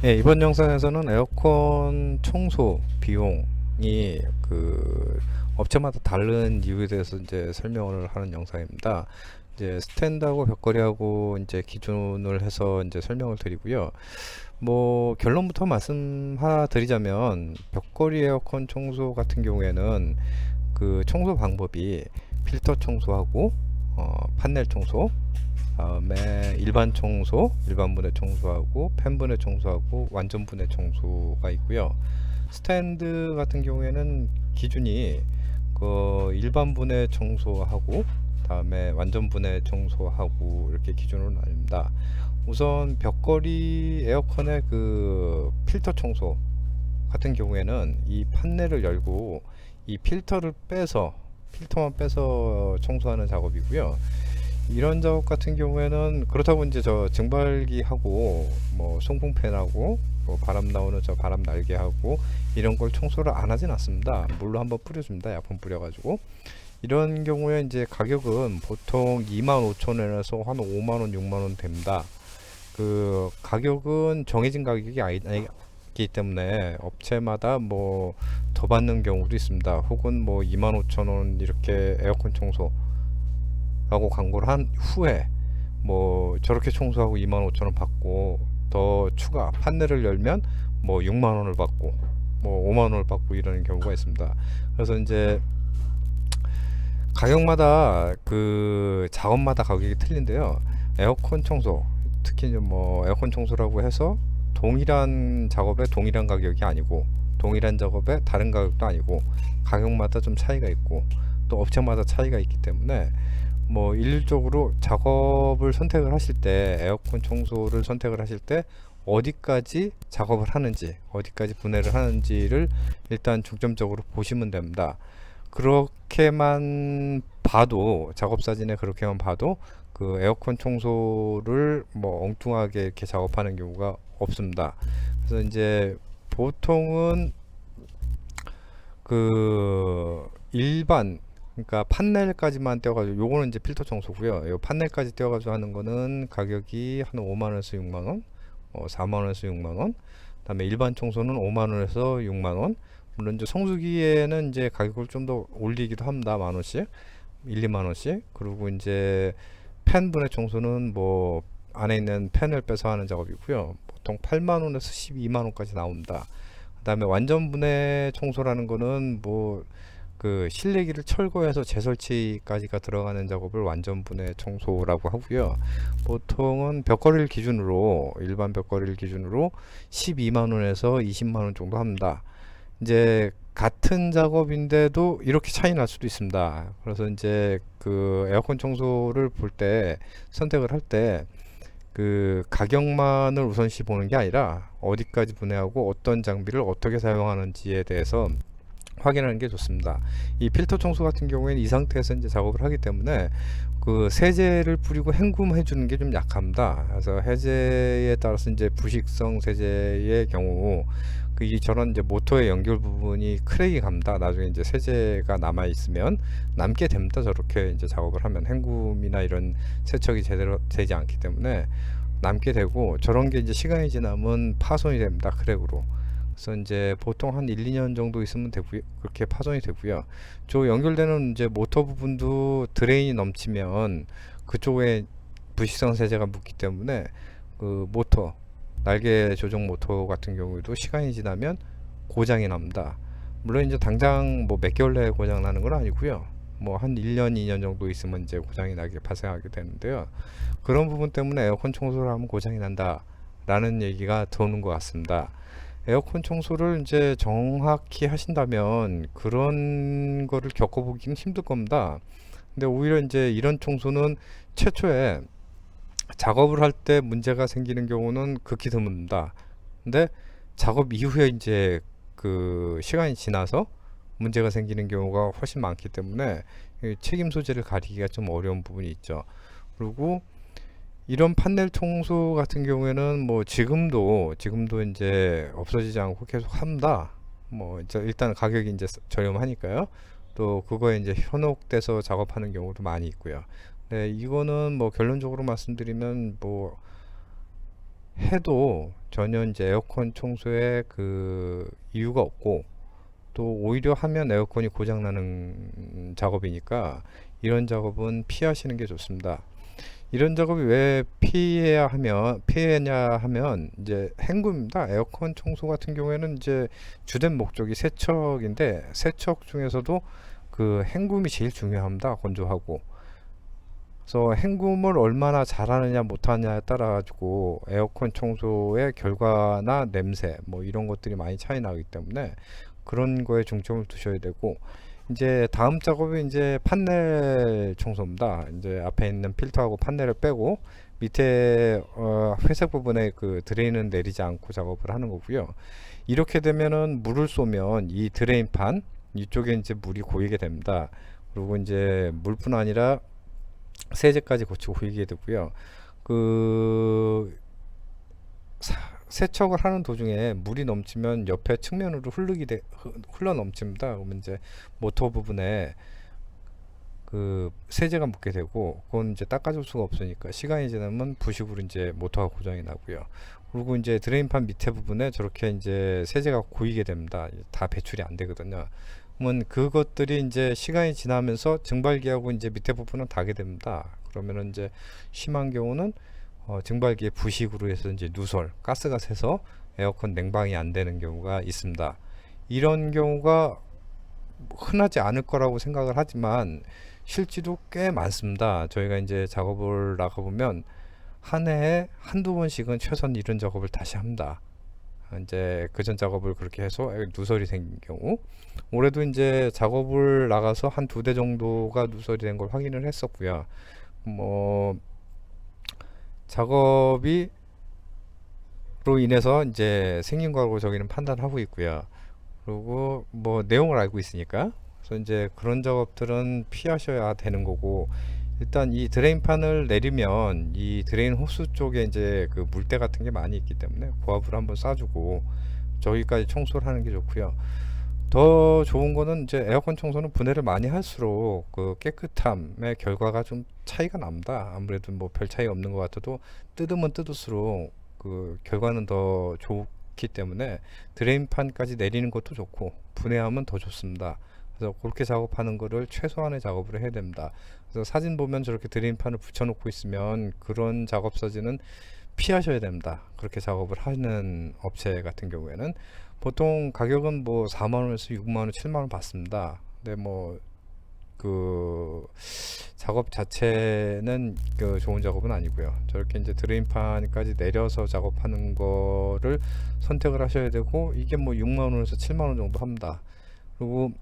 예, 이번 영상에서는 에어컨 청소 비용이 업체마다 다른 이유에 대해서 이제 설명을 하는 영상입니다. 이제 스탠드하고 벽걸이하고 이제 기준을 해서 이제 설명을 드리고요. 뭐 결론부터 말씀드리자면 벽걸이 에어컨 청소 같은 경우에는 그 청소 방법이 필터 청소하고 판넬 청소, 다음에 일반 청소, 일반 분해 청소하고 팬 분해 청소하고 완전 분해 청소가 있고요. 스탠드 같은 경우에는 기준이 그 일반 분해 청소하고 다음에 완전 분해 청소하고 이렇게 기준으로 나뉩니다. 우선 벽걸이 에어컨의 그 필터 청소 같은 경우에는 이 판넬을 열고 이 필터만 빼서 청소하는 작업이고요. 이런 작업 같은 경우에는 그렇다고 이제 저 증발기하고 뭐 송풍팬하고 뭐 바람 나오는 저 바람 날개 하고 이런 걸 청소를 안 하진 않습니다. 물로 한번 뿌려줍니다. 약품 뿌려가지고. 이런 경우에 이제 가격은 보통 25,000원에서 한 5만원 6만원 됩니다. 그 가격은 정해진 가격이 아니기 때문에 업체마다 뭐 더 받는 경우도 있습니다. 혹은 뭐 25,000원 이렇게 에어컨 청소 라고 광고를 한 후에 뭐 저렇게 청소하고 25,000원 받고 더 추가 판넬을 열면 뭐 6만원을 받고 뭐 5만원을 받고 이러는 경우가 있습니다. 그래서 이제 가격마다 그 작업마다 가격이 틀린데요. 에어컨 청소, 특히 이제 뭐 에어컨 청소라고 해서 동일한 작업에 동일한 가격이 아니고 동일한 작업에 다른 가격도 아니고 가격마다 좀 차이가 있고 또 업체마다 차이가 있기 때문에 뭐 일률적으로 작업을 선택을 하실 때 에어컨 청소를 선택을 하실 때 어디까지 작업을 하는지 어디까지 분해를 하는지를 일단 중점적으로 보시면 됩니다. 그렇게만 봐도 작업 사진에 그렇게만 봐도 그 에어컨 청소를 뭐 엉뚱하게 이렇게 작업하는 경우가 없습니다. 그래서 이제 보통은 그 일반 그러니까 판넬까지만 떼어가지고 요거는 이제 필터 청소고요. 요 판넬까지 떼어가지고 하는 거는 가격이 한 5만원에서 6만원, 4만원에서 6만원. 그다음에 일반 청소는 5만원에서 6만원. 물론 이제 성수기에는 이제 가격을 좀 더 올리기도 합니다. 만원씩, 1, 2만원씩. 그리고 이제 팬 분해 청소는 뭐 안에 있는 팬을 빼서 하는 작업이고요. 보통 8만원에서 12만원까지 나옵니다. 그다음에 완전 분해 청소라는 거는 뭐 그 실내기를 철거해서 재설치까지가 들어가는 작업을 완전 분해 청소라고 하고요. 보통은 벽걸이를 기준으로 일반 벽걸이를 기준으로 12만원에서 20만원 정도 합니다. 이제 같은 작업인데도 이렇게 차이 날 수도 있습니다. 그래서 이제 그 에어컨 청소를 볼 때 선택을 할 때 그 가격만을 우선시 보는 게 아니라 어디까지 분해하고 어떤 장비를 어떻게 사용하는지에 대해서 확인하는 게 좋습니다. 이 필터 청소 같은 경우에는 이 상태에서 이제 작업을 하기 때문에 그 세제를 뿌리고 헹굼해 주는 게 좀 약합니다. 그래서 해제에 따라서 이제 부식성 세제의 경우 이 저런 이제 모터의 연결 부분이 크랙이 갑니다. 나중에 이제 세제가 남아 있으면 남게 됩니다. 저렇게 이제 작업을 하면 헹굼이나 이런 세척이 제대로 되지 않기 때문에 남게 되고 저런 게 이제 시간이 지나면 파손이 됩니다. 크랙으로. 그래서 이제 보통 한 1, 2년 정도 있으면 되고요. 그렇게 파손이 되고요. 저 연결되는 이제 모터 부분도 드레인이 넘치면 그쪽에 부식성 세제가 묻기 때문에 그 모터 날개 조정 모터 같은 경우에도 시간이 지나면 고장이 납니다. 물론 이제 당장 뭐 몇 개월 내에 고장 나는 건 아니고요. 뭐 한 1년, 2년 정도 있으면 이제 고장이 나게 발생하게 되는데요. 그런 부분 때문에 에어컨 청소를 하면 고장이 난다 라는 얘기가 도는 것 같습니다. 에어컨 청소를 이제 정확히 하신다면 그런 거를 겪어보기는 힘들 겁니다. 근데 오히려 이제 이런 청소는 최초에 작업을 할 때 문제가 생기는 경우는 극히 드뭅니다. 근데 작업 이후에 이제 그 시간이 지나서 문제가 생기는 경우가 훨씬 많기 때문에 책임 소재를 가리기가 좀 어려운 부분이 있죠. 그리고 이런 판넬 청소 같은 경우에는 뭐 지금도 이제 없어지지 않고 계속 합니다. 뭐 이제 일단 가격이 이제 저렴하니까요. 또 그거에 이제 현혹돼서 작업하는 경우도 많이 있고요. 네, 이거는 뭐 결론적으로 말씀드리면 뭐 해도 전혀 이제 에어컨 청소에 그 이유가 없고, 또 오히려 하면 에어컨이 고장나는 작업이니까 이런 작업은 피하시는 게 좋습니다. 이런 작업이 왜 피해냐 하면 이제 헹굼입니다. 에어컨 청소 같은 경우에는 이제 주된 목적이 세척인데, 세척 중에서도 그 헹굼이 제일 중요합니다. 건조하고. 그래서 헹굼을 얼마나 잘하느냐 못하느냐에 따라 가지고 에어컨 청소의 결과나 냄새 뭐 이런 것들이 많이 차이 나기 때문에 그런 거에 중점을 두셔야 되고, 이제 다음 작업이 이제 판넬 청소입니다. 이제 앞에 있는 필터하고 판넬을 빼고 밑에 회색 부분에 그 드레인은 내리지 않고 작업을 하는 거고요. 이렇게 되면은 물을 쏘면 이 드레인판 이쪽에 이제 물이 고이게 됩니다. 그리고 이제 물뿐 아니라 세제까지 거치고 고이게 되고요. 그 세척을 하는 도중에 물이 넘치면 옆에 측면으로 흘러 넘칩니다. 그러면 이제 모터 부분에 그 세제가 묻게 되고, 그건 이제 닦아줄 수가 없으니까 시간이 지나면 부식으로 이제 모터가 고장이 나고요. 그리고 이제 드레인판 밑에 부분에 저렇게 이제 세제가 고이게 됩니다. 다 배출이 안 되거든요. 그러면 그것들이 이제 시간이 지나면서 증발기하고 이제 밑에 부분은 닿게 됩니다. 그러면은 이제 심한 경우는 증발기의 부식으로 해서 이제 누설, 가스가 새서 에어컨 냉방이 안 되는 경우가 있습니다. 이런 경우가 흔하지 않을 거라고 생각을 하지만 실제로 꽤 많습니다. 저희가 이제 작업을 나가보면 한 해에 한두 번씩은 최소한 이런 작업을 다시 합니다. 이제 그전 작업을 그렇게 해서 누설이 생긴 경우, 올해도 이제 작업을 나가서 한 두 대 정도가 누설이 된 걸 확인을 했었고요. 뭐 작업이 로 인해서 이제 생긴 거라고 저기는 판단하고 있고요. 그리고 뭐 내용을 알고 있으니까, 그래서 이제 그런 작업들은 피하셔야 되는 거고, 일단 이 드레인판을 내리면 이 드레인 호스 쪽에 이제 그 물때 같은 게 많이 있기 때문에 고압으로 한번 쏴주고 저기까지 청소를 하는 게 좋고요. 더 좋은 거는 이제 에어컨 청소는 분해를 많이 할수록 그 깨끗함의 결과가 좀 차이가 납니다. 아무래도 뭐 별 차이 없는 것 같아도 뜯으면 뜯을수록 그 결과는 더 좋기 때문에 드레인판까지 내리는 것도 좋고 분해하면 더 좋습니다. 그래서 그렇게 작업하는 거를 최소한의 작업을 해야 됩니다. 그래서 사진 보면 저렇게 드레인판을 붙여놓고 있으면 그런 작업 사진은 피하셔야 됩니다. 그렇게 작업을 하는 업체 같은 경우에는 보통 가격은 뭐 4만원에서 6만원, 7만원 받습니다. 근데 뭐 그 작업 자체는 그 좋은 작업은 아니고요. 저렇게 이제 드레인판까지 내려서 작업하는 거를 선택을 하셔야 되고, 이게 뭐 6만원에서 7만원 정도 합니다. 그리고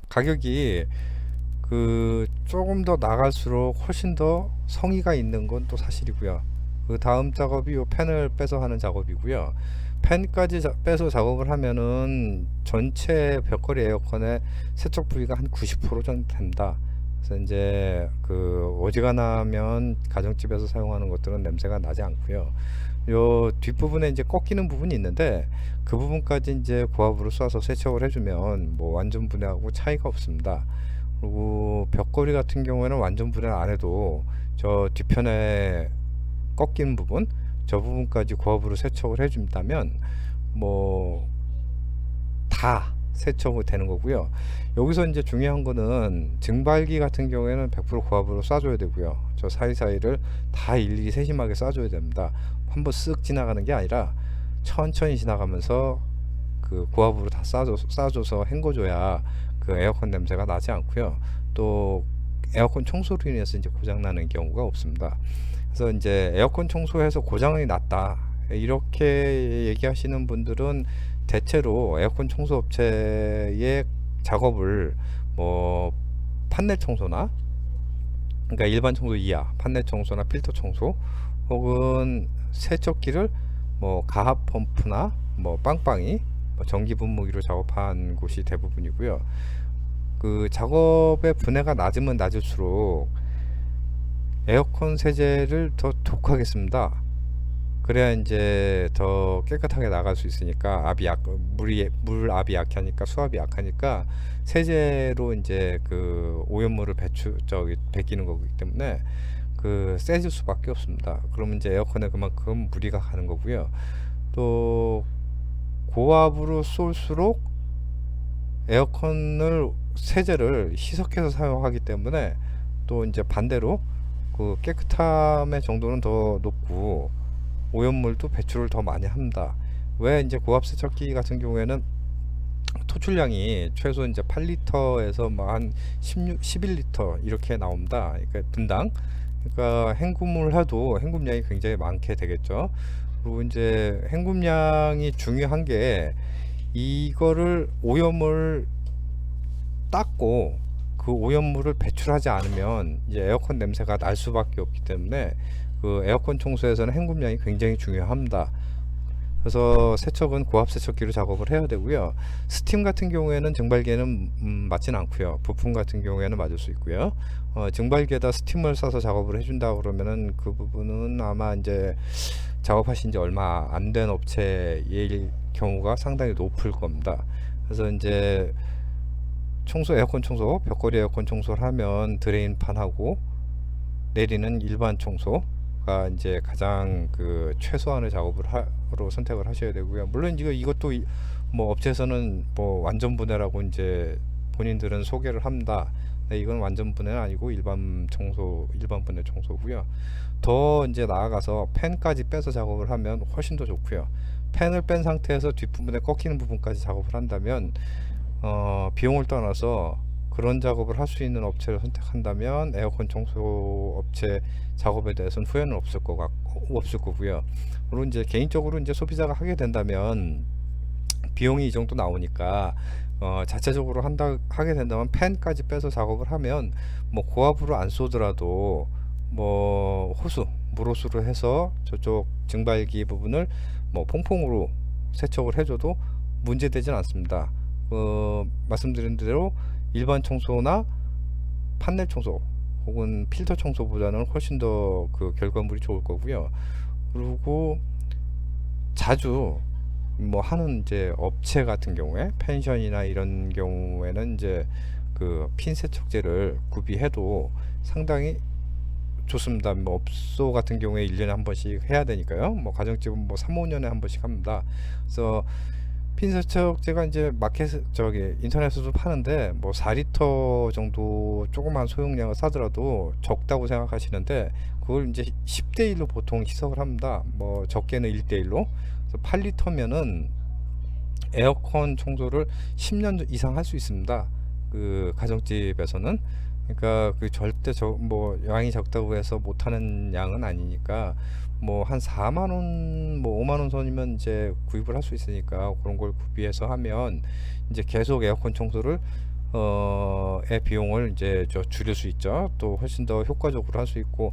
가격이 그 조금 더 나갈수록 훨씬 더 성의가 있는 건 또 사실이고요. 그 다음 작업이 요 팬을 빼서 하는 작업이고요. 팬까지 빼서 작업을 하면은 전체 벽걸이 에어컨의 세척 부위가 한 90% 정도 됩니다. 그래서 이제 그 어지간하면 가정집에서 사용하는 것들은 냄새가 나지 않고요. 요 뒷부분에 이제 꺾이는 부분이 있는데 그 부분까지 이제 고압으로 쏴서 세척을 해주면 뭐 완전 분해하고 차이가 없습니다. 그리고 벽걸이 같은 경우에는 완전 분해 안 해도 저 뒤편에 꺾인 부분, 저 부분까지 고압으로 세척을 해준다면 뭐 다 세척이 되는 거고요. 여기서 이제 중요한 거는 증발기 같은 경우에는 100% 고압으로 쏴줘야 되고요. 저 사이사이를 다 일일이 세심하게 쏴줘야 됩니다. 한번 쓱 지나가는 게 아니라 천천히 지나가면서 그 고압으로 다 쏴줘서 헹궈줘야 그 에어컨 냄새가 나지 않고요. 또 에어컨 청소로 인해서 이제 고장 나는 경우가 없습니다. 그래서 이제 에어컨 청소해서 고장이 났다 이렇게 얘기하시는 분들은 대체로 에어컨 청소 업체의 작업을 뭐 판넬 청소나, 그러니까 일반 청소 이하 판넬 청소나 필터 청소, 혹은 세척기를 뭐 가압 펌프나 뭐 빵빵이 뭐 전기 분무기로 작업한 곳이 대부분이고요. 그 작업의 분해가 낮으면 낮을수록 에어컨 세제를 더 독하게 씁니다. 그래야 이제 더 깨끗하게 나갈 수 있으니까, 물 압이 약하니까, 수압이 약하니까 세제로 이제 그 오염물을 배기는 거기 때문에 세질 수밖에 없습니다. 그러면 이제 에어컨에 그만큼 무리가 가는 거고요. 또 고압으로 쏠수록 에어컨을 세제를 희석해서 사용하기 때문에 또 이제 반대로 그 깨끗함의 정도는 더 높고 오염물도 배출을 더 많이 합니다. 왜 이제 고압 세척기 같은 경우에는 토출량이 최소 이제 8리터에서 뭐 한 16, 11리터 이렇게 나옵니다. 그러니까 분당. 그러니까 헹굼을 해도 헹굼량이 굉장히 많게 되겠죠. 그리고 이제 헹굼량이 중요한 게 이거를 오염을 닦고 그 오염물을 배출하지 않으면 이제 에어컨 냄새가 날 수밖에 없기 때문에 그 에어컨 청소에서는 헹굼량이 굉장히 중요합니다. 그래서 세척은 고압 세척기로 작업을 해야 되고요. 스팀 같은 경우에는 증발기에는 맞진 않고요. 부품 같은 경우에는 맞을 수 있고요. 증발기에다 스팀을 싸서 작업을 해준다 그러면은 그 부분은 아마 이제 작업하신 지 얼마 안 된 업체일 경우가 상당히 높을 겁니다. 그래서 이제 청소, 에어컨 청소, 벽걸이 에어컨 청소를 하면 드레인판하고 내리는 일반 청소가 이제 가장 그 최소한의 작업을 하로 선택을 하셔야 되고요. 물론 이것도 뭐 업체에서는 뭐 완전 분해라고 이제 본인들은 소개를 합니다. 네, 이건 완전 분해는 아니고 일반 분해 청소고요. 더 이제 나아가서 팬까지 빼서 작업을 하면 훨씬 더 좋고요. 팬을 뺀 상태에서 뒷부분에 꺾이는 부분까지 작업을 한다면 비용을 떠나서 그런 작업을 할 수 있는 업체를 선택한다면 에어컨 청소 업체 작업에 대해서는 후회는 없을 거고요. 물론 이제 개인적으로 이제 소비자가 하게 된다면 비용이 이 정도 나오니까 자체적으로 하게 된다면 팬까지 빼서 작업을 하면 뭐 고압으로 안 쏘더라도 뭐 물호수로 해서 저쪽 증발기 부분을 뭐 퐁퐁으로 세척을 해줘도 문제되진 않습니다. 말씀드린 대로 일반 청소나 판넬 청소 혹은 필터 청소보다는 훨씬 더 그 결과물이 좋을 거고요. 그리고 자주 뭐 하는 이제 업체 같은 경우에 펜션이나 이런 경우에는 이제 그 핀 세척제를 구비해도 상당히 좋습니다. 뭐 업소 같은 경우에 1년에 한 번씩 해야 되니까요. 뭐 가정집은 뭐 3, 5년에 한 번씩 합니다. 그래서 핀 세척제가 이제 인터넷에서도 파는데 뭐 4리터 정도 조그만 소용량을 사더라도 적다고 생각하시는데 그걸 이제 10대1로 보통 희석을 합니다. 뭐 적게는 1대1로. 그래서 8리터면은 에어컨 청소를 10년 이상 할 수 있습니다. 그 가정집에서는. 그러니까 그 절대 뭐 양이 적다고 해서 못하는 양은 아니니까 뭐 한 4만 원, 뭐 5만 원 선이면 이제 구입을 할 수 있으니까 그런 걸 구비해서 하면 이제 계속 에어컨 청소를 의 비용을 이제 줄일 수 있죠. 또 훨씬 더 효과적으로 할 수 있고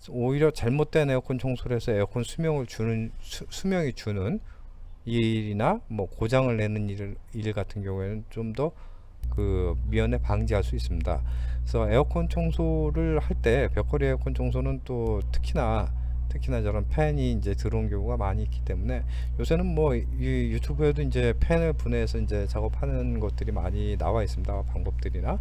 오히려 잘못된 에어컨 청소를 해서 에어컨 수명이 주는 일이나 뭐 고장을 내는 일 같은 경우에는 좀 더 그 미연에 방지할 수 있습니다. 그래서 에어컨 청소를 할 때 벽걸이 에어컨 청소는 또 특히나 저런 팬이 이제 들어온 경우가 많이 있기 때문에 요새는 뭐 유튜브에도 이제 팬을 분해해서 이제 작업하는 것들이 많이 나와 있습니다. 방법들이나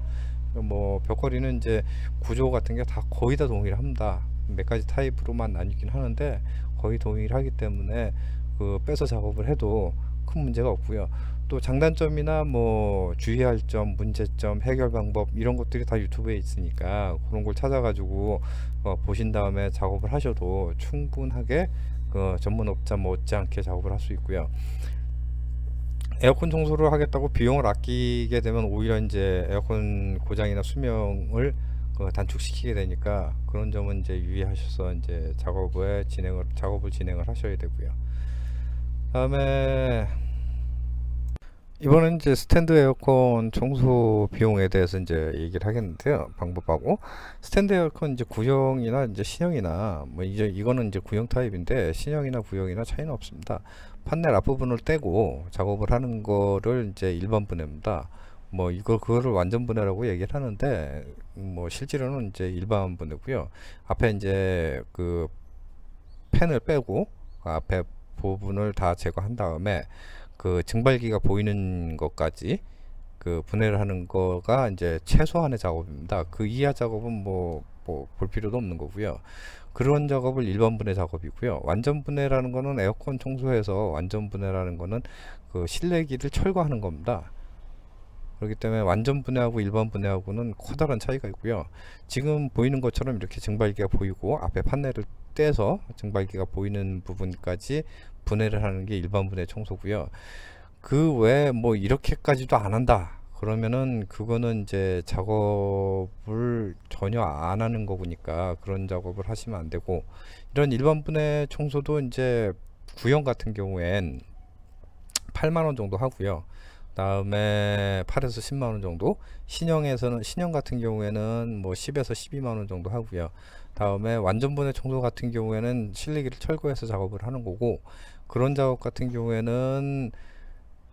뭐 벽걸이는 이제 구조 같은 게 다 거의 다 동일합니다. 몇 가지 타입으로만 나뉘긴 하는데 거의 동일하기 때문에 그 빼서 작업을 해도 큰 문제가 없고요. 또 장단점이나 뭐 주의할 점, 문제점, 해결 방법 이런 것들이 다 유튜브에 있으니까 그런 걸 찾아가지고 보신 다음에 작업을 하셔도 충분하게 그 전문업자 못지않게 작업을 할 수 있고요. 에어컨 청소를 하겠다고 비용을 아끼게 되면 오히려 이제 에어컨 고장이나 수명을 단축시키게 되니까 그런 점은 이제 유의하셔서 이제 작업을 진행을 하셔야 되고요. 다음에 이번엔 이제 스탠드 에어컨 청소 비용에 대해서 이제 얘기를 하겠는데요. 방법하고 스탠드 에어컨 이제 구형이나 이제 신형이나 뭐 이제 이거는 이제 구형 타입인데 신형이나 구형이나 차이는 없습니다. 판넬 앞부분을 떼고 작업을 하는 거를 이제 일반 분해입니다. 뭐 그거를 완전 분해라고 얘기를 하는데 뭐 실제로는 이제 일반 분해고요. 앞에 이제 그 팬을 빼고 그 앞에 부분을 다 제거한 다음에 그 증발기가 보이는 것까지 그 분해를 하는 거가 이제 최소한의 작업입니다. 그 이하 작업은 뭐 볼 필요도 없는 거고요. 그런 작업을 일반 분해 작업이고요. 완전 분해라는 거는 에어컨 청소에서 완전 분해라는 거는 그 실내기를 철거하는 겁니다. 그렇기 때문에 완전 분해하고 일반 분해하고는 커다란 차이가 있고요. 지금 보이는 것처럼 이렇게 증발기가 보이고 앞에 판넬을 떼서 증발기가 보이는 부분까지 분해를 하는 게 일반 분해 청소고요. 그 외에 뭐 이렇게까지도 안 한다 그러면은 그거는 이제 작업을 전혀 안 하는 거니까 그런 작업을 하시면 안 되고, 이런 일반 분해 청소도 이제 구형 같은 경우엔 8만원 정도 하고요. 다음에 8에서 10만원 정도, 신형 같은 경우에는 뭐 10에서 12만원 정도 하고요. 다음에 완전 분해 청소 같은 경우에는 실내기를 철거해서 작업을 하는 거고, 그런 작업 같은 경우에는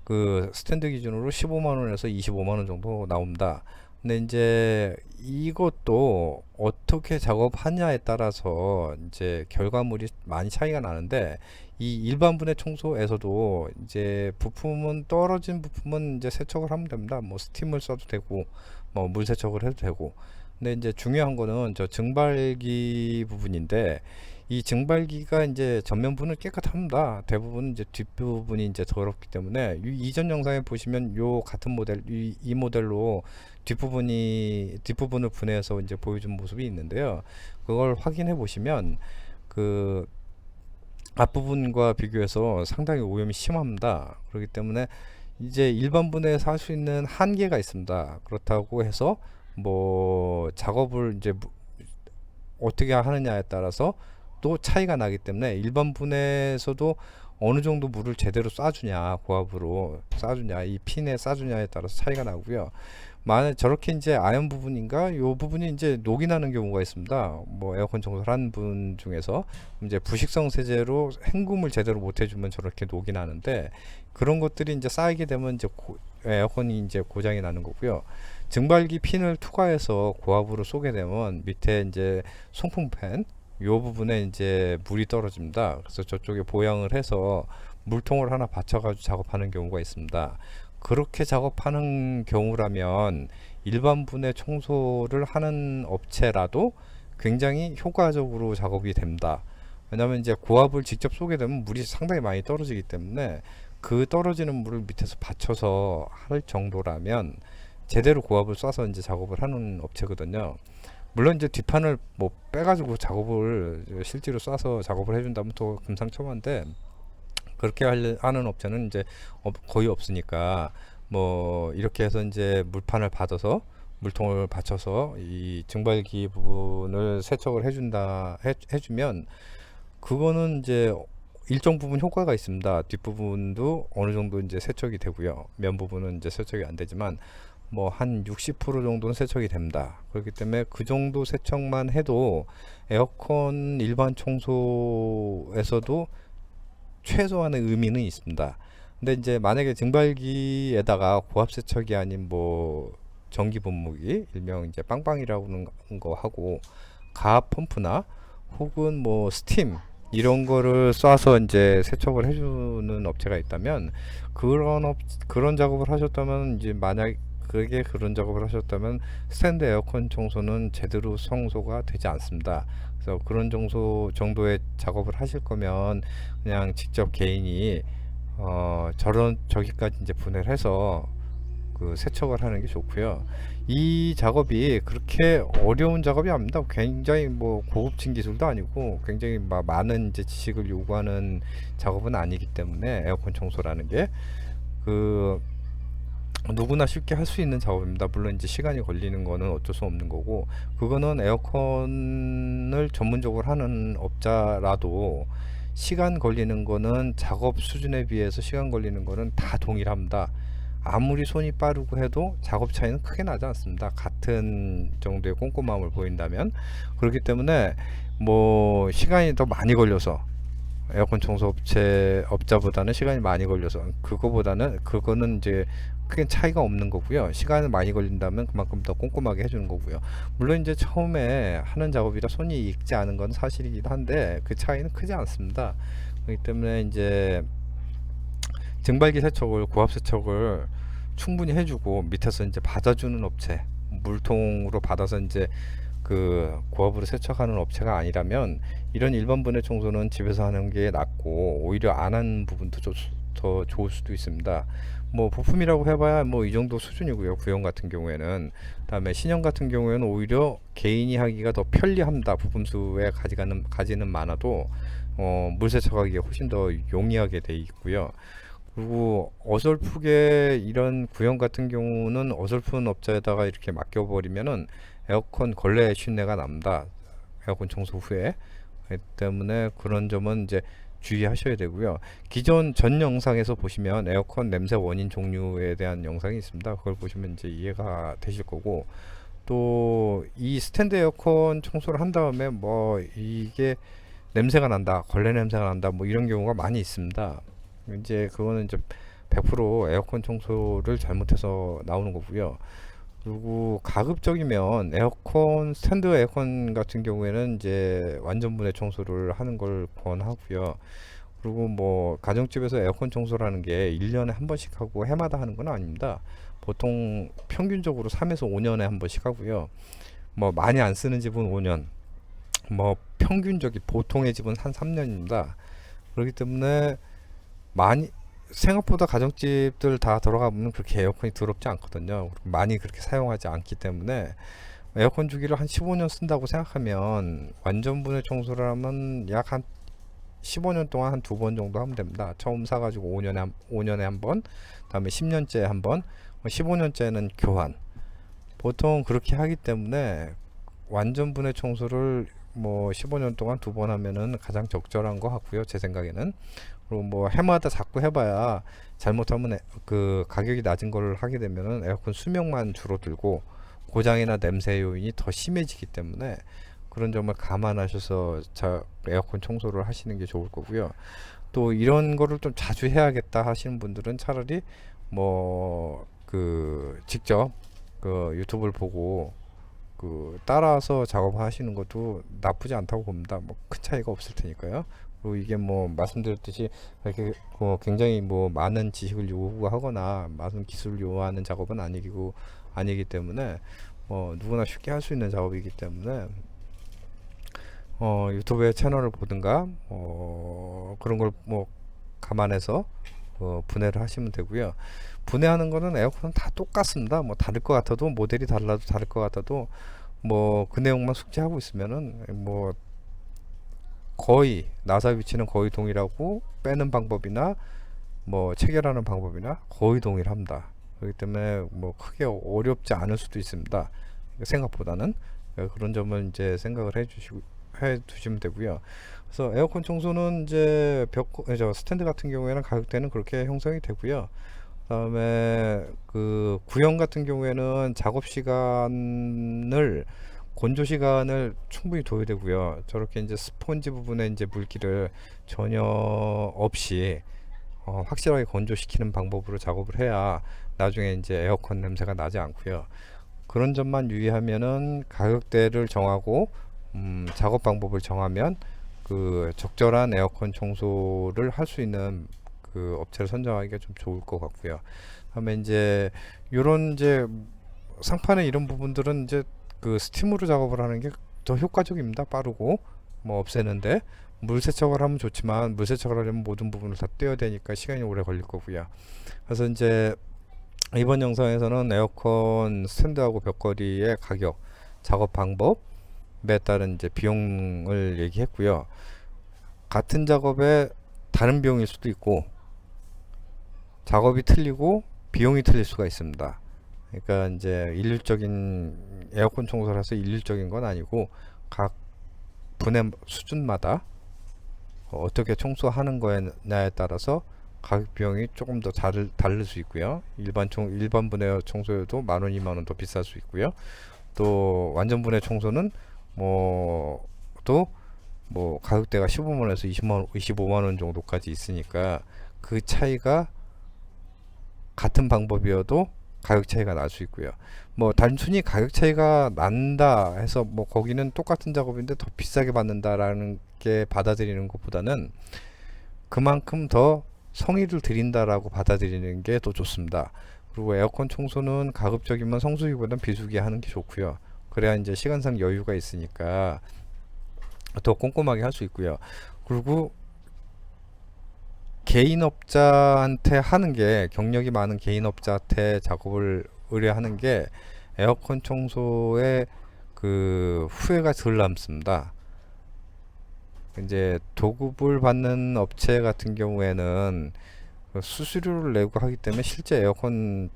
그 스탠드 기준으로 15만원에서 25만원 정도 나옵니다. 근데 이제 이것도 어떻게 작업하냐에 따라서 이제 결과물이 많이 차이가 나는데, 이 일반 분해 청소에서도 이제 부품은 떨어진 부품은 이제 세척을 하면 됩니다. 뭐 스팀을 써도 되고 뭐 물 세척을 해도 되고. 근데 이제 중요한 거는 저 증발기 부분인데, 이 증발기가 이제 전면부는 깨끗합니다. 대부분 이제 뒷부분이 이제 더럽기 때문에, 이전 영상에 보시면 요 같은 모델, 이 모델로 뒷부분을 분해해서 이제 보여준 모습이 있는데요. 그걸 확인해 보시면 그 앞부분과 비교해서 상당히 오염이 심합니다. 그렇기 때문에 이제 일반 분해에서 할 수 있는 한계가 있습니다. 그렇다고 해서 뭐 작업을 이제 어떻게 하느냐에 따라서 또 차이가 나기 때문에, 일반 분해에서도 어느 정도 물을 제대로 쏴주냐, 고압으로 쏴주냐, 이 핀에 쏴주냐에 따라서 차이가 나고요. 만약 저렇게 이제 아연 부분인가 요 부분이 이제 녹이 나는 경우가 있습니다. 뭐 에어컨 청소를 한 분 중에서 이제 부식성 세제로 헹굼을 제대로 못 해주면 저렇게 녹이 나는데, 그런 것들이 이제 쌓이게 되면 이제 에어컨이 이제 고장이 나는 거고요. 증발기 핀을 투과해서 고압으로 쏘게 되면 밑에 이제 송풍팬 요 부분에 이제 물이 떨어집니다. 그래서 저쪽에 보양을 해서 물통을 하나 받쳐가지고 작업하는 경우가 있습니다. 그렇게 작업하는 경우라면 일반 분해 청소를 하는 업체라도 굉장히 효과적으로 작업이 됩니다. 왜냐하면 이제 고압을 직접 쏘게 되면 물이 상당히 많이 떨어지기 때문에, 그 떨어지는 물을 밑에서 받쳐서 할 정도라면 제대로 고압을 쏴서 이제 작업을 하는 업체거든요. 물론 이제 뒷판을 뭐 빼가지고 작업을 실제로 쏴서 작업을 해준다면 더 금상첨화인데, 그렇게 하는 업체는 이제 거의 없으니까, 뭐 이렇게 해서 이제 물판을 받아서 물통을 받쳐서 이 증발기 부분을 세척을 해주면 그거는 이제 일정 부분 효과가 있습니다. 뒷부분도 어느 정도 이제 세척이 되고요. 면 부분은 이제 세척이 안 되지만 뭐 한 60% 정도는 세척이 됩니다. 그렇기 때문에 그 정도 세척만 해도 에어컨 일반 청소에서도 최소한의 의미는 있습니다. 근데 이제 만약에 증발기에다가 고압 세척이 아닌 뭐 전기 분무기, 일명 이제 빵빵이라고 하는 거 하고 가압 펌프나 혹은 뭐 스팀 이런 거를 쏴서 이제 세척을 해주는 업체가 있다면, 그런 작업을 하셨다면, 이제 만약 그런 작업을 하셨다면 스탠드 에어컨 청소는 제대로 청소가 되지 않습니다. 그래서 그런 정도의 작업을 하실 거면 그냥 직접 개인이 저기까지 이제 분해를 해서 그 세척을 하는 게 좋고요. 이 작업이 그렇게 어려운 작업이 아닙니다. 굉장히 뭐 고급진 기술도 아니고 굉장히 많은 이제 지식을 요구하는 작업은 아니기 때문에, 에어컨 청소라는 게 그 누구나 쉽게 할 수 있는 작업입니다. 물론 이제 시간이 걸리는 거는 어쩔 수 없는 거고, 그거는 에어컨을 전문적으로 하는 업자라도 시간 걸리는 거는 작업 수준에 비해서 시간 걸리는 거는 다 동일합니다. 아무리 손이 빠르고 해도 작업 차이는 크게 나지 않습니다. 같은 정도의 꼼꼼함을 보인다면. 그렇기 때문에 뭐 시간이 더 많이 걸려서, 에어컨 청소 업자보다는 시간이 많이 걸려서 그거는 이제 크게 차이가 없는 거고요. 시간이 많이 걸린다면 그만큼 더 꼼꼼하게 해주는 거고요. 물론 이제 처음에 하는 작업이라 손이 익지 않은 건 사실이기도 한데 그 차이는 크지 않습니다. 그렇기 때문에 이제 증발기 세척을, 고압 세척을 충분히 해주고 밑에서 이제 받아주는 업체, 물통으로 받아서 이제 그 고압으로 세척하는 업체가 아니라면 이런 일반 분해 청소는 집에서 하는 게 낫고 오히려 안 하는 부분도 더 좋을 수도 있습니다. 뭐 부품이라고 해봐야 뭐 이 정도 수준이고요. 구형 같은 경우에는. 그다음에 신형 같은 경우에는 오히려 개인이 하기가 더 편리합니다. 부품 수에 가지는 많아도 물 세척하기에 훨씬 더 용이하게 돼 있고요. 그리고 어설프게 이런 구형 같은 경우는 어설픈 업자에다가 이렇게 맡겨버리면은 에어컨 걸레 쉰내가 납니다. 에어컨 청소 후에. 그렇기 때문에 그런 점은 이제 주의하셔야 되고요. 기존 전 영상에서 보시면 에어컨 냄새 원인 종류에 대한 영상이 있습니다. 그걸 보시면 이제 이해가 되실 거고, 또 이 스탠드 에어컨 청소를 한 다음에 뭐 이게 냄새가 난다, 걸레 냄새가 난다, 뭐 이런 경우가 많이 있습니다. 이제 그거는 이제 100% 에어컨 청소를 잘못해서 나오는 거고요. 그리고 가급적이면 에어컨, 스탠드 에어컨 같은 경우에는 이제 완전 분해 청소를 하는 걸 권하고요. 그리고 뭐 가정집에서 에어컨 청소라는 게 1년에 한 번씩 하고 해마다 하는 건 아닙니다. 보통 평균적으로 3에서 5년에 한 번씩 하고요. 뭐 많이 안 쓰는 집은 5년, 뭐 평균적인 보통의 집은 한 3년입니다. 그렇기 때문에 많이 생각보다 가정집들 다 들어가보면 그렇게 에어컨이 더럽지 않거든요. 많이 그렇게 사용하지 않기 때문에 에어컨 주기를 한 15년 쓴다고 생각하면 완전 분해 청소를 하면 약 한 15년 동안 한 2번 정도 하면 됩니다. 처음 사가지고 5년에 한 번, 다음에 10년째 한 번, 15년째는 교환. 보통 그렇게 하기 때문에 완전 분해 청소를 뭐 15년 동안 2번 하면은 가장 적절한 거 같고요. 제 생각에는. 그리고 뭐 해마다 자꾸 해봐야 잘못하면 그 가격이 낮은 걸 하게 되면은 에어컨 수명만 줄어들고 고장이나 냄새 요인이 더 심해지기 때문에 그런 점을 감안하셔서 에어컨 청소를 하시는 게 좋을 거고요. 또 이런 거를 좀 자주 해야겠다 하시는 분들은 차라리 뭐 그 직접 그 유튜브를 보고 그 따라서 작업하시는 것도 나쁘지 않다고 봅니다. 뭐 큰 차이가 없을 테니까요. 그리고 이게 뭐 말씀드렸듯이 이렇게 굉장히 뭐 많은 지식을 요구하거나 많은 기술을 요구하는 작업은 아니기 때문에 누구나 쉽게 할 수 있는 작업이기 때문에 유튜브의 채널을 보든가 그런 걸 뭐 감안해서 분해를 하시면 되고요. 분해하는 거는 에어컨은 다 똑같습니다. 뭐 다를 것 같아도 모델이 달라도 다를 것 같아도 뭐 그 내용만 숙지하고 있으면은 뭐 거의 나사 위치는 거의 동일하고 빼는 방법이나 뭐 체결하는 방법이나 거의 동일합니다. 그렇기 때문에 뭐 크게 어렵지 않을 수도 있습니다. 생각보다는 그런 점을 이제 생각을 해 두시면 되고요. 그래서 에어컨 청소는 이제 스탠드 같은 경우에는 가격대는 그렇게 형성이 되고요. 그다음에 그 구형 같은 경우에는 작업 시간을 건조 시간을 충분히 둬야 되고요. 저렇게 이제 스펀지 부분에 이제 물기를 전혀 없이 확실하게 건조시키는 방법으로 작업을 해야 나중에 이제 에어컨 냄새가 나지 않고요. 그런 점만 유의하면은 가격대를 정하고 작업 방법을 정하면 그 적절한 에어컨 청소를 할 수 있는 그 업체를 선정하기가 좀 좋을 것 같고요. 다음에 이제 요런 이제 상판의 이런 부분들은 이제 그 스팀으로 작업을 하는 게 더 효과적입니다. 빠르고 뭐 없애는데 물 세척을 하면 좋지만 물 세척을 하려면 모든 부분을 다 떼어야 되니까 시간이 오래 걸릴 거고요. 그래서 이제 이번 영상에서는 에어컨 스탠드하고 벽걸이의 가격, 작업 방법에 따른 이제 비용을 얘기했고요. 같은 작업에 다른 비용일 수도 있고 작업이 틀리고 비용이 틀릴 수가 있습니다. 그러니까 이제 일률적인 에어컨 청소를 해서 일률적인 건 아니고 각 분해 수준마다 어떻게 청소하는 거냐에 따라서 가격 비용이 조금 더 다를 수 있고요. 일반 분해 청소여도 10,000원, 20,000원 더 비쌀 수 있고요. 또 완전 분해 청소는 뭐 가격대가 15만원에서 25만원 정도까지 있으니까 그 차이가 같은 방법이어도 가격 차이가 날 수 있고요. 뭐 단순히 가격 차이가 난다 해서 뭐 거기는 똑같은 작업인데 더 비싸게 받는다라는 게 받아들이는 것보다는 그만큼 더 성의를 들인다라고 받아들이는 게 더 좋습니다. 그리고 에어컨 청소는 가급적이면 성수기보단 비수기 하는 게 좋고요. 그래야 이제 시간상 여유가 있으니까 더 꼼꼼하게 할 수 있고요. 그리고 개인업자한테 하는 게, 경력이 많은 개인업자한테 작업을 의뢰하는 게 에어컨 청소의 그 후회가 덜 남습니다. 이제 도급을 받는 업체 같은 경우에는 그 수수료를 내고 하기 때문에 실제 에어컨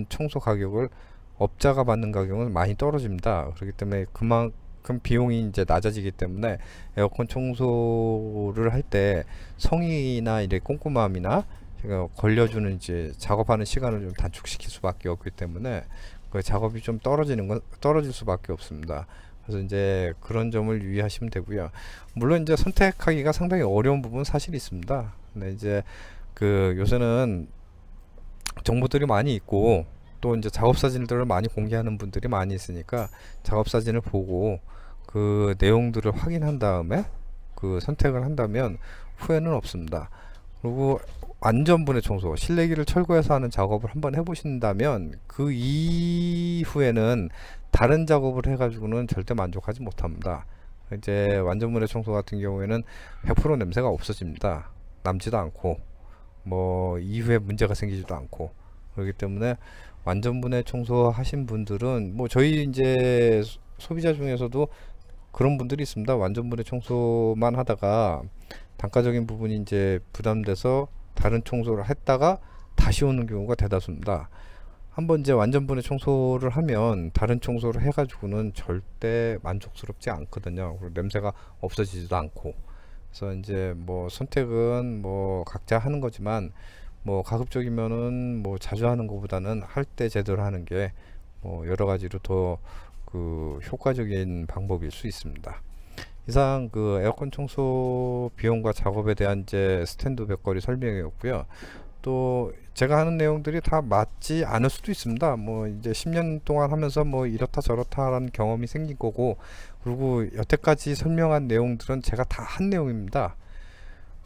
청소 가격을 업자가 받는 가격은 많이 떨어집니다. 그렇기 때문에 그만큼 비용이 이제 낮아지기 때문에 에어컨 청소를 할 때 성의나 이래 꼼꼼함이나 제가 걸려주는 이제 작업하는 시간을 좀 단축시킬 수밖에 없기 때문에 그 작업이 좀 떨어질 수밖에 없습니다. 그래서 이제 그런 점을 유의하시면 되고요. 물론 이제 선택하기가 상당히 어려운 부분 사실 있습니다. 근데 이제 그 요새는 정보들이 많이 있고 또 이제 작업 사진들을 많이 공개하는 분들이 많이 있으니까 작업 사진을 보고 그 내용들을 확인한 다음에 그 선택을 한다면 후회는 없습니다. 그리고 안전분해 청소, 실내기를 철거해서 하는 작업을 한번 해보신다면 그 이후에는 다른 작업을 해가지고는 절대 만족하지 못합니다. 이제 완전분해 청소 같은 경우에는 100% 냄새가 없어집니다. 남지도 않고 뭐 이후에 문제가 생기지도 않고. 그렇기 때문에 완전분해 청소 하신 분들은 뭐 저희 이제 소비자 중에서도 그런 분들이 있습니다. 완전분해 청소만 하다가 단가적인 부분이 이제 부담돼서 다른 청소를 했다가 다시 오는 경우가 대다수입니다. 한번 이제 완전분해 청소를 하면 다른 청소를 해가지고는 절대 만족스럽지 않거든요. 그리고 냄새가 없어지지도 않고. 그래서 이제 뭐 선택은 뭐 각자 하는 거지만 뭐 가급적이면은 뭐 자주 하는 것보다는 할 때 제대로 하는 게 뭐 여러 가지로 더 그 효과적인 방법일 수 있습니다. 이상 그 에어컨 청소 비용과 작업에 대한 이제 스탠드 백거리 설명이었고요. 또 제가 하는 내용들이 다 맞지 않을 수도 있습니다. 뭐 이제 10년 동안 하면서 뭐 이렇다 저렇다라는 경험이 생긴 거고, 그리고 여태까지 설명한 내용들은 제가 다 한 내용입니다.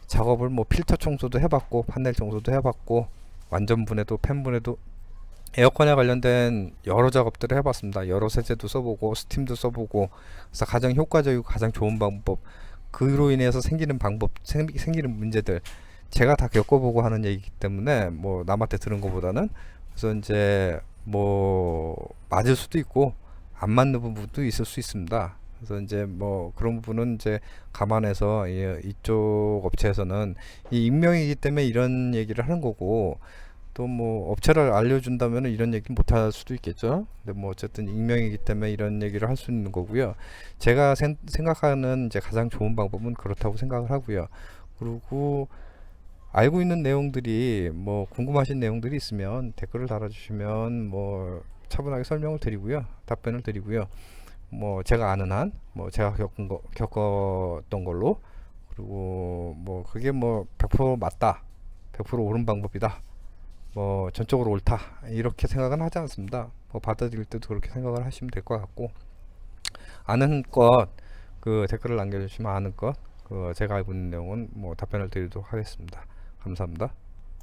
작업을 뭐 필터 청소도 해봤고 판넬 청소도 해봤고 완전 분해도 팬 분해도 에어컨에 관련된 여러 작업들을 해봤습니다. 여러 세제도 써보고 스팀도 써보고. 그래서 가장 효과적이고 가장 좋은 방법, 그로 인해서 생기는 문제들 제가 다 겪어보고 하는 얘기이기 때문에 뭐 남한테 들은 것보다는. 그래서 이제 뭐 맞을 수도 있고 안 맞는 부분도 있을 수 있습니다. 그래서 이제 뭐 그런 부분은 이제 감안해서 이쪽 업체에서는 이 익명이기 때문에 이런 얘기를 하는 거고, 또 뭐 업체를 알려준다면 이런 얘기 못 할 수도 있겠죠. 근데 뭐 어쨌든 익명이기 때문에 이런 얘기를 할 수 있는 거고요. 제가 생각하는 이제 가장 좋은 방법은 그렇다고 생각을 하고요. 그리고 알고 있는 내용들이 뭐 궁금하신 내용들이 있으면 댓글을 달아주시면 뭐 차분하게 설명을 드리고요, 답변을 드리고요. 뭐 제가 아는 한 뭐 제가 겪었던 걸로, 그리고 뭐 그게 뭐 100% 맞다, 100% 옳은 방법이다, 뭐 전적으로 옳다 이렇게 생각은 하지 않습니다. 뭐 받아들일 때도 그렇게 생각을 하시면 될 것 같고, 아는 것 그 댓글을 남겨주시면 아는 것 그 제가 알고 있는 내용은 뭐 답변을 드리도록 하겠습니다. 감사합니다.